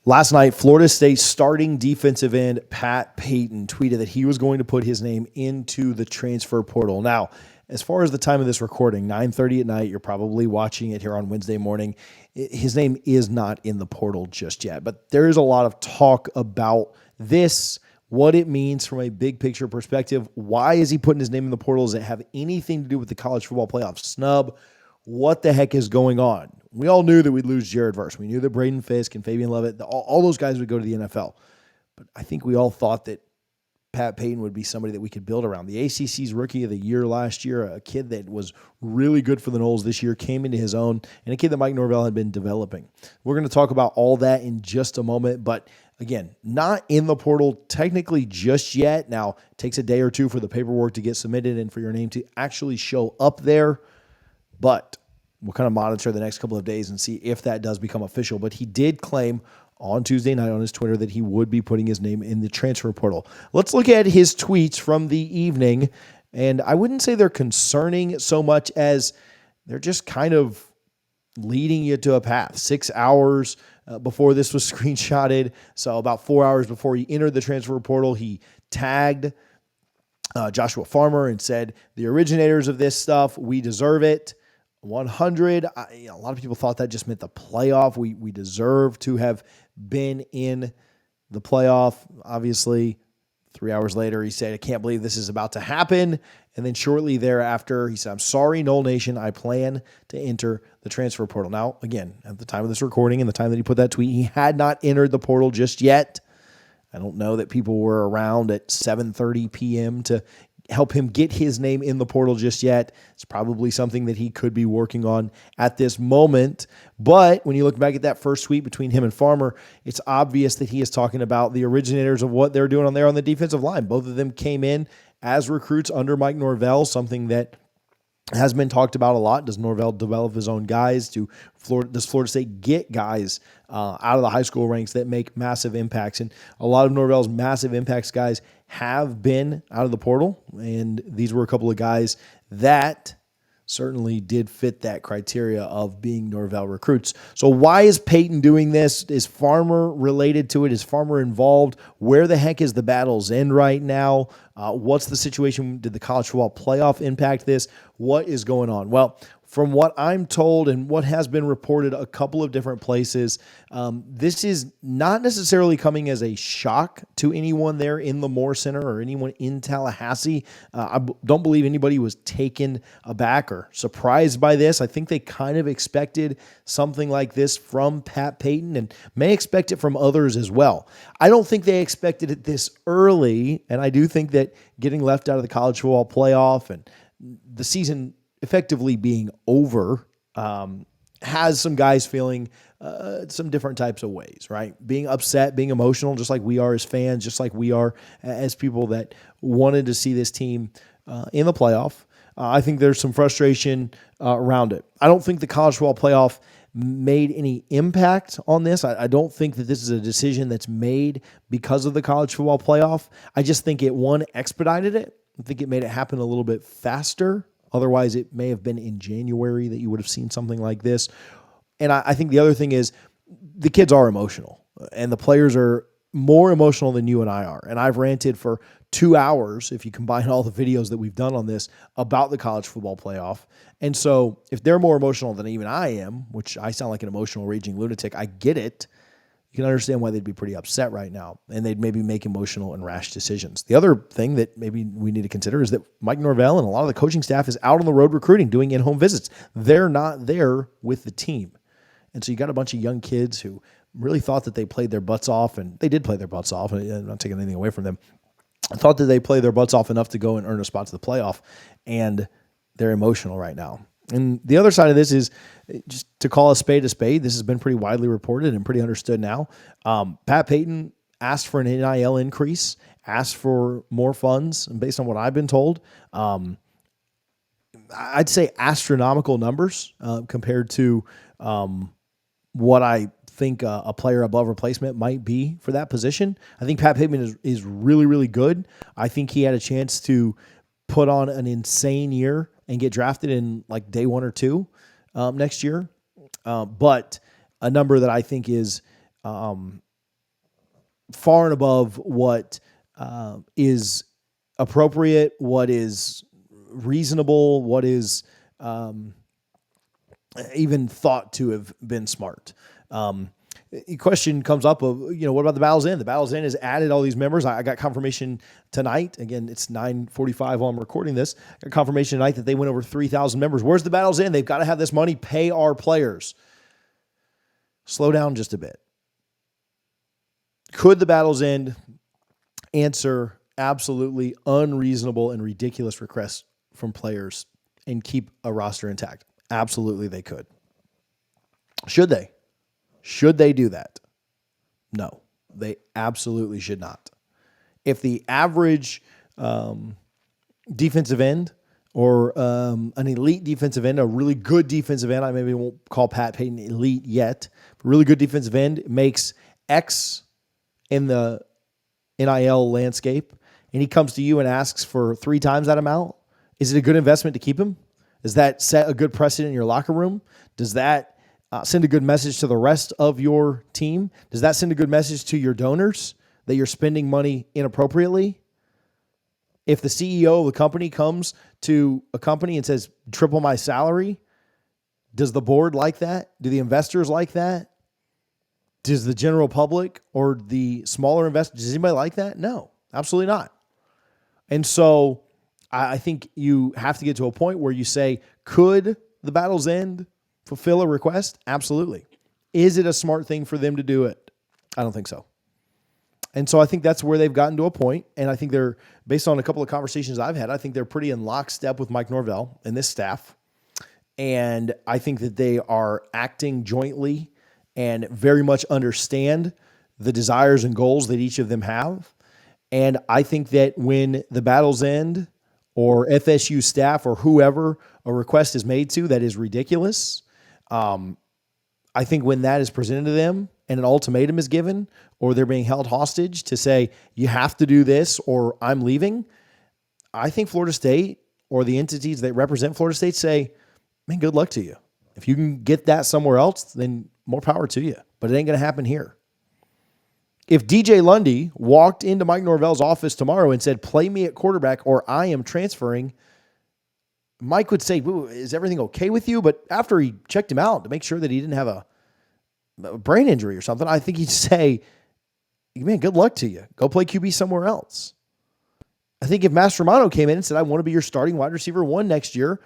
Last night, Florida State starting defensive end Pat Payton tweeted that he was going to put his name into the transfer portal. Now, as far as the time of this recording, 9:30 at night, you're probably watching it here on Wednesday morning. His name is not in the portal just yet, but there is a lot of talk about this, what it means from a big picture perspective. Why is he putting his name in the portal? Does it have anything to do with the college football playoff snub? What the heck is going on? We all knew that we'd lose Jared Verse. We knew that Braden Fisk and Fabian Lovett, all those guys would go to the NFL. But I think we all thought that Pat Payton would be somebody that we could build around. The ACC's Rookie of the Year last year, a kid that was really good for the Noles this year, came into his own, and a kid that Mike Norvell had been developing. We're going to talk about all that in just a moment, but again, not in the portal technically just yet. Now, it takes a day or two for the paperwork to get submitted and for your name to actually show up there, but we'll kind of monitor the next couple of days and see if that does become official. But he did claim on Tuesday night on his Twitter that he would be putting his name in the transfer portal. Let's look at his tweets from the evening. And I wouldn't say they're concerning so much as they're just kind of leading you to a path. 6 hours before this was screenshotted, so about 4 hours before he entered the transfer portal, he tagged Joshua Farmer and said, "The originators of this stuff, we deserve it." 100. A lot of people thought that just meant the playoff. We deserve to have been in the playoff. Obviously, 3 hours later, he said, "I can't believe this is about to happen." And then shortly thereafter, he said, "I'm sorry, Nole Nation. I plan to enter the transfer portal." Now, again, at the time of this recording and the time that he put that tweet, he had not entered the portal just yet. I don't know that people were around at 7:30 p.m. to help him get his name in the portal just yet. It's probably something that he could be working on at this moment. But when you look back at that first tweet between him and Farmer, it's obvious that he is talking about the originators of what they're doing on there on the defensive line. Both of them came in as recruits under Mike Norvell, something that has been talked about a lot. Does Norvell develop his own guys? Does Florida State get guys out of the high school ranks that make massive impacts? And a lot of Norvell's massive impacts guys have been out of the portal, and these were a couple of guys that certainly did fit that criteria of being Norvell recruits. So why is Payton doing this? Is Farmer related to it? Is Farmer involved? Where the heck is the battle's end right now? What's the situation? Did the college football playoff impact this? What is going on? Well, from what I'm told and what has been reported a couple of different places, this is not necessarily coming as a shock to anyone there in the Moore Center or anyone in Tallahassee. I don't believe anybody was taken aback or surprised by this. I think they kind of expected something like this from Pat Payton and may expect it from others as well. I don't think they expected it this early, and I do think that getting left out of the college football playoff and the season effectively being over has some guys feeling some different types of ways, right? Being upset, being emotional, just like we are as fans, just like we are as people that wanted to see this team in the playoff. I think there's some frustration around it. I don't think the college football playoff made any impact on this. I don't think that this is a decision that's made because of the college football playoff. I just think it, one, expedited it. I think it made it happen a little bit faster. Otherwise, it may have been in January that you would have seen something like this. And I think the other thing is the kids are emotional, and the players are more emotional than you and I are. And I've ranted for 2 hours, if you combine all the videos that we've done on this, about the college football playoff. And so if they're more emotional than even I am, which I sound like an emotional raging lunatic, I get it. You can understand why they'd be pretty upset right now, and they'd maybe make emotional and rash decisions. The other thing that maybe we need to consider is that Mike Norvell and a lot of the coaching staff is out on the road recruiting, doing in-home visits. They're not there with the team. And so you got a bunch of young kids who really thought that they played their butts off, and they did play their butts off. I'm not taking anything away from them. I thought that they played their butts off enough to go and earn a spot to the playoff, and they're emotional right now. And the other side of this is just to call a spade a spade. This has been pretty widely reported and pretty understood now. Pat Payton asked for an NIL increase, asked for more funds, and based on what I've been told, I'd say astronomical numbers compared to what I think a player above replacement might be for that position. I think Pat Payton is really, really good. I think he had a chance to put on an insane year and get drafted in like day 1 or 2 next year. But a number that I think is far and above what is appropriate, what is reasonable, what is even thought to have been smart. The question comes up of, what about the Battle's End? The Battle's End has added all these members. I got confirmation tonight. Again, it's 9:45 while I'm recording this. I got confirmation tonight that they went over 3,000 members. Where's the Battle's End? They've got to have this money, pay our players. Slow down just a bit. Could the Battle's End answer absolutely unreasonable and ridiculous requests from players and keep a roster intact? Absolutely, they could. Should they? Should they do that? No, they absolutely should not. If the average defensive end or an elite defensive end, a really good defensive end, I maybe won't call Pat Payton elite yet, but a really good defensive end makes X in the NIL landscape, and he comes to you and asks for 3 times that amount, is it a good investment to keep him? Does that set a good precedent in your locker room? Does that send a good message to the rest of your team? Does that send a good message to your donors that you're spending money inappropriately? If the CEO of the company comes to a company and says, triple my salary, does the board like that? Do the investors like that? Does the general public or the smaller investors, does anybody like that? No, absolutely not. And so I think you have to get to a point where you say, could the Battle's End fulfill a request? Absolutely. Is it a smart thing for them to do it? I don't think so. And so I think that's where they've gotten to a point, and I think they're, based on a couple of conversations I've had, I think they're pretty in lockstep with Mike Norvell and this staff. And I think that they are acting jointly and very much understand the desires and goals that each of them have. And I think that when the Battle's End or FSU staff or whoever a request is made to that is ridiculous, I think when that is presented to them and an ultimatum is given, or they're being held hostage to say, you have to do this or I'm leaving, I think Florida State or the entities that represent Florida State say, man, good luck to you. If you can get that somewhere else, then more power to you. But it ain't going to happen here. If DJ Lundy walked into Mike Norvell's office tomorrow and said, play me at quarterback or I am transferring, Mike would say, is everything okay with you? But after he checked him out to make sure that he didn't have a brain injury or something, I think he'd say, man, good luck to you. Go play QB somewhere else. I think if Mastromano came in and said, I want to be your starting wide receiver 1 next year,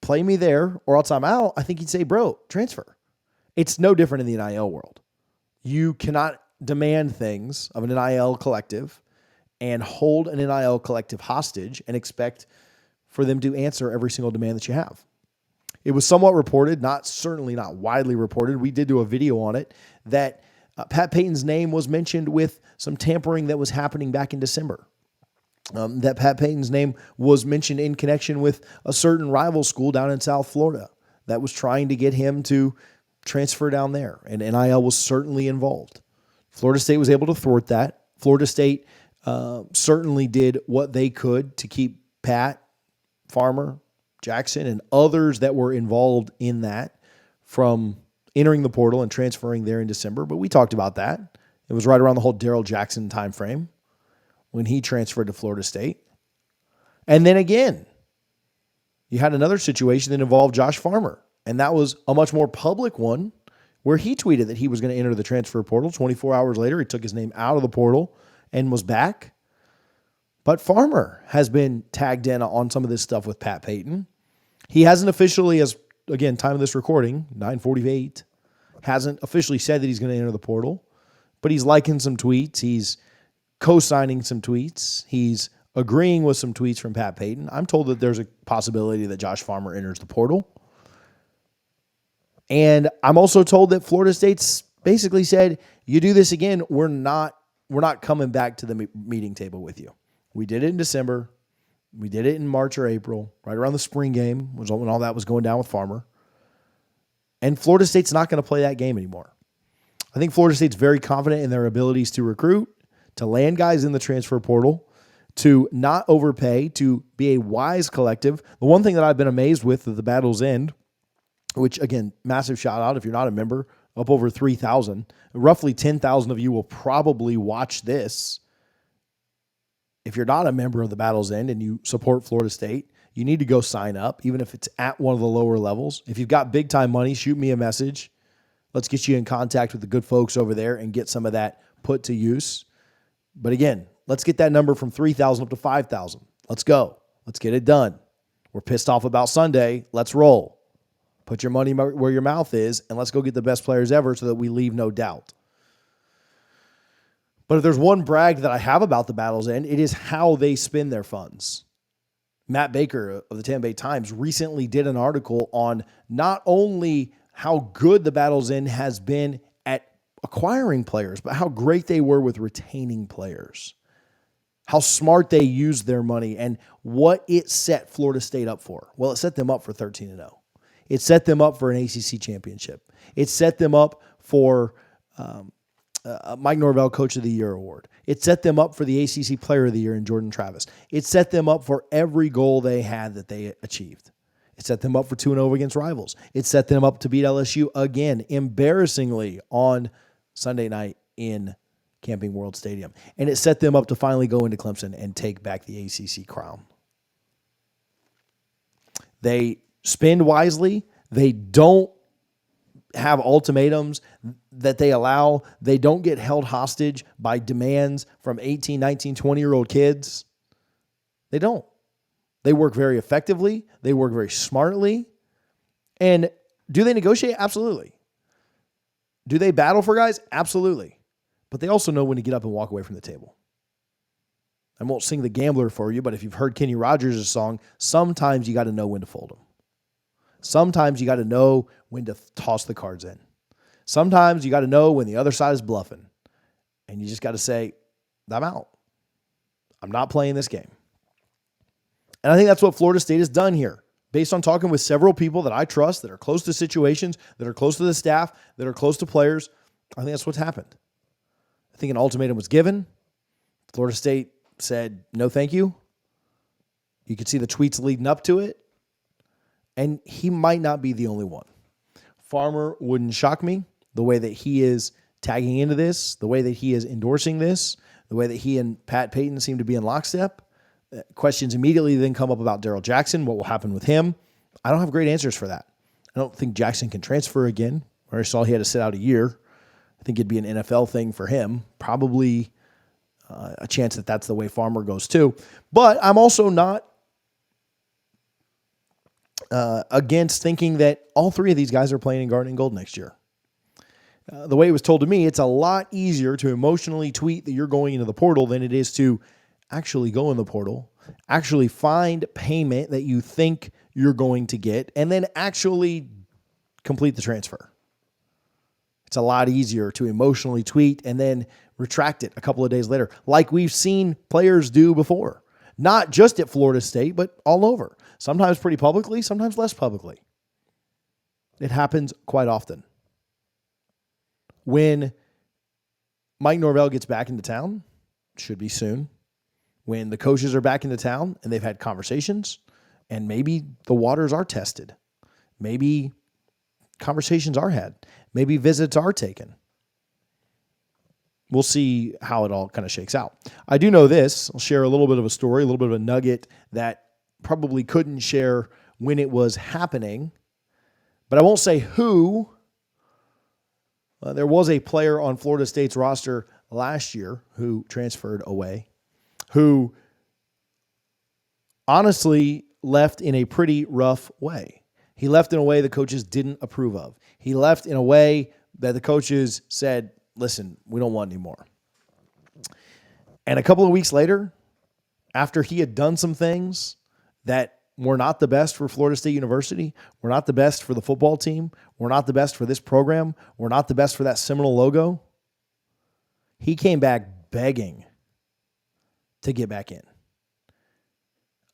play me there or else I'm out, I think he'd say, bro, transfer. It's no different in the NIL world. You cannot demand things of an NIL collective and hold an NIL collective hostage and expect for them to answer every single demand that you have. It was somewhat reported, certainly not widely reported. We did do a video on it that Pat Payton's name was mentioned with some tampering that was happening back in December. That Pat Payton's name was mentioned in connection with a certain rival school down in South Florida that was trying to get him to transfer down there, and NIL was certainly involved. Florida State was able to thwart that. Florida State certainly did what they could to keep Pat, Farmer, Jackson, and others that were involved in that from entering the portal and transferring there in December. But we talked about that. It was right around the whole Darrell Jackson timeframe when he transferred to Florida State. And then again, you had another situation that involved Josh Farmer, and that was a much more public one where he tweeted that he was going to enter the transfer portal. 24 hours later, he took his name out of the portal and was back. But Farmer has been tagged in on some of this stuff with Pat Payton. He hasn't officially, as again, time of this recording, 9:48, hasn't officially said that he's going to enter the portal, but he's liking some tweets. He's co-signing some tweets. He's agreeing with some tweets from Pat Payton. I'm told that there's a possibility that Josh Farmer enters the portal. And I'm also told that Florida State's basically said, you do this again, we're not coming back to the meeting table with you. We did it in December. We did it in March or April, right around the spring game, was when all that was going down with Farmer. And Florida State's not going to play that game anymore. I think Florida State's very confident in their abilities to recruit, to land guys in the transfer portal, to not overpay, to be a wise collective. The one thing that I've been amazed with at the Battle's End, which, again, massive shout out if you're not a member, up over 3,000. Roughly 10,000 of you will probably watch this. If you're not a member of the Battle's End and you support Florida State, you need to go sign up, even if it's at one of the lower levels. If you've got big time money, shoot me a message. Let's get you in contact with the good folks over there and get some of that put to use. But again, let's get that number from 3,000 up to 5,000. Let's go. Let's get it done. We're pissed off about Sunday. Let's roll. Put your money where your mouth is, and let's go get the best players ever so that we leave no doubt. But if there's one brag that I have about the Battle's End, it is how they spend their funds. Matt Baker of the Tampa Bay Times recently did an article on not only how good the Battle's End has been at acquiring players, but how great they were with retaining players. How smart they used their money and what it set Florida State up for. Well, it set them up for 13-0. It set them up for an ACC championship. It set them up for Mike Norvell Coach of the Year award. It set them up for the ACC Player of the Year in Jordan Travis. It set them up for every goal they had that they achieved. It set them up for 2-0 against rivals. It set them up to beat LSU again, embarrassingly, on Sunday night in Camping World Stadium. And it set them up to finally go into Clemson and take back the ACC crown. They spend wisely. They don't have ultimatums that they allow. They don't get held hostage by demands from 18, 19, 20-year-old kids. They don't. They work very effectively. They work very smartly. And do they negotiate? Absolutely. Do they battle for guys? Absolutely. But they also know when to get up and walk away from the table. I won't sing The Gambler for you, but if you've heard Kenny Rogers' song, sometimes you got to know when to fold them. Sometimes you got to know when to toss the cards in. Sometimes you got to know when the other side is bluffing. And you just got to say, I'm out. I'm not playing this game. And I think that's what Florida State has done here. Based on talking with several people that I trust, that are close to situations, that are close to the staff, that are close to players, I think that's what's happened. I think an ultimatum was given. Florida State said, no, thank you. You could see the tweets leading up to it. And he might not be the only one. Farmer wouldn't shock me, the way that he is tagging into this, the way that he is endorsing this, the way that he and Pat Payton seem to be in lockstep. Questions immediately then come up about Darrell Jackson, what will happen with him. I don't have great answers for that. I don't think Jackson can transfer again. I already saw he had to sit out a year. I think it'd be an NFL thing for him. Probably a chance that that's the way Farmer goes too. But I'm also not against thinking that all three of these guys are playing in Garnet and Gold next year. The way it was told to me, it's a lot easier to emotionally tweet that you're going into the portal than it is to actually go in the portal, actually find payment that you think you're going to get, and then actually complete the transfer. It's a lot easier to emotionally tweet and then retract it a couple of days later, like we've seen players do before. Not just at Florida State, but all over. Sometimes pretty publicly, sometimes less publicly. It happens quite often. When Mike Norvell gets back into town, should be soon, when the coaches are back into town and they've had conversations and maybe the waters are tested, maybe conversations are had, maybe visits are taken. We'll see how it all kind of shakes out. I do know this. I'll share a little bit of a story, a little bit of a nugget that probably couldn't share when it was happening, but I won't say who. There was a player on Florida State's roster last year who transferred away, who honestly left in a pretty rough way. He left in a way the coaches didn't approve of. He left in a way that the coaches said, listen, we don't want any more. And a couple of weeks later, after he had done some things that were not the best for Florida State University, were not the best for the football team, were not the best for this program, were not the best for that Seminole logo, he came back begging to get back in.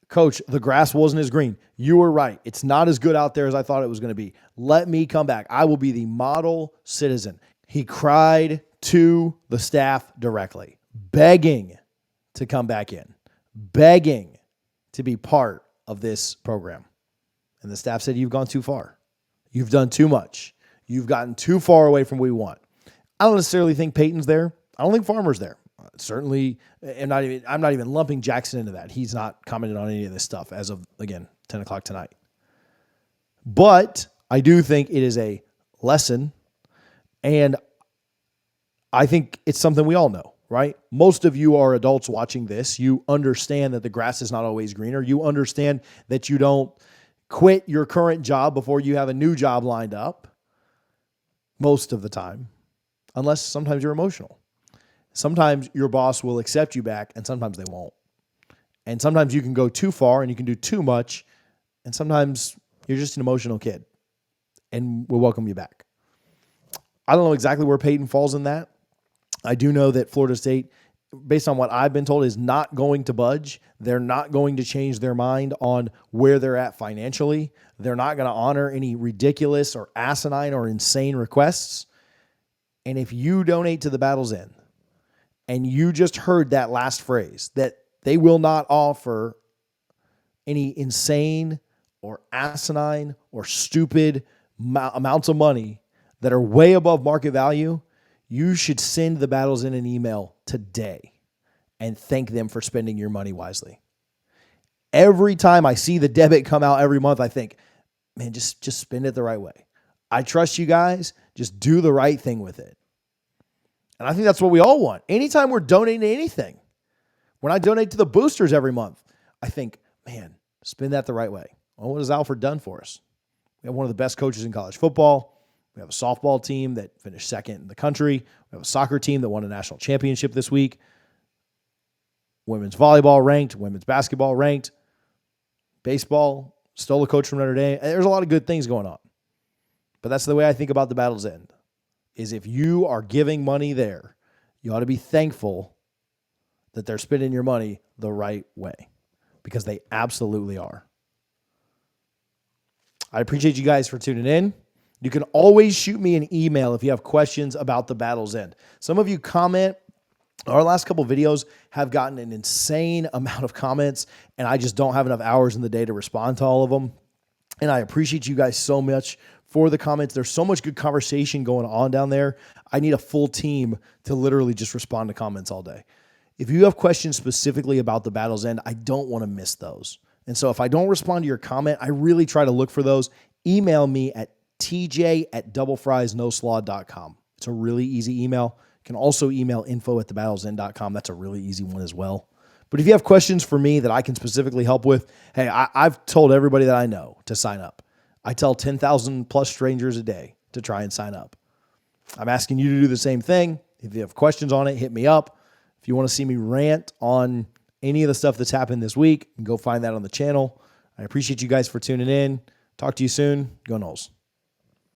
Coach, the grass wasn't as green. You were right. It's not as good out there as I thought it was going to be. Let me come back. I will be the model citizen. He cried to the staff directly, begging to come back in, begging to be part of this program. And the staff said, you've gone too far. You've done too much. You've gotten too far away from what we want. I don't necessarily think Payton's there. I don't think Farmer's there. Certainly, I'm not even lumping Jackson into that. He's not commented on any of this stuff as of, again, 10 o'clock tonight. But I do think it is a lesson, and I think it's something we all know, right? Most of you are adults watching this. You understand that the grass is not always greener. You understand that you don't quit your current job before you have a new job lined up most of the time, unless sometimes you're emotional. Sometimes your boss will accept you back, and sometimes they won't. And sometimes you can go too far and you can do too much, and sometimes you're just an emotional kid, and we'll welcome you back. I don't know exactly where Payton falls in that. I do know that Florida State, based on what I've been told, is not going to budge. They're not going to change their mind on where they're at financially. They're not going to honor any ridiculous or asinine or insane requests. And if you donate to the Battle's End, and you just heard that last phrase, that they will not offer any insane or asinine or stupid amounts of money that are way above market value, you should send the Battle's End an email today and thank them for spending your money wisely. Every time I see the debit come out every month, I think, man, just spend it the right way. I trust you guys. Just do the right thing with it. And I think that's what we all want. Anytime we're donating to anything, when I donate to the boosters every month, I think, man, spend that the right way. Well, what has Alfred done for us? We have one of the best coaches in college football. We have a softball team that finished second in the country. We have a soccer team that won a national championship this week. Women's volleyball ranked, women's basketball ranked, baseball, stole a coach from Notre Dame. There's a lot of good things going on. But that's the way I think about the Battle's End. Is if you are giving money there, you ought to be thankful that they're spending your money the right way, because they absolutely are. I appreciate you guys for tuning in. You can always shoot me an email if you have questions about the Battle's End. Some of you comment. Our last couple of videos have gotten an insane amount of comments, and I just don't have enough hours in the day to respond to all of them. And I appreciate you guys so much for the comments. There's so much good conversation going on down there. I need a full team to literally just respond to comments all day. If you have questions specifically about the Battle's End, I don't want to miss those. And so if I don't respond to your comment, I really try to look for those. Email me at tj@doublefriesnoslaw.com. It's a really easy email. You can also email info@thebattlesend.com. That's a really easy one as well. But if you have questions for me that I can specifically help with, hey, I've told everybody that I know to sign up. I tell 10,000 plus strangers a day to try and sign up. I'm asking you to do the same thing. If you have questions on it, hit me up. If you want to see me rant on any of the stuff that's happened this week, go find that on the channel. I appreciate you guys for tuning in. Talk to you soon. Go Noles.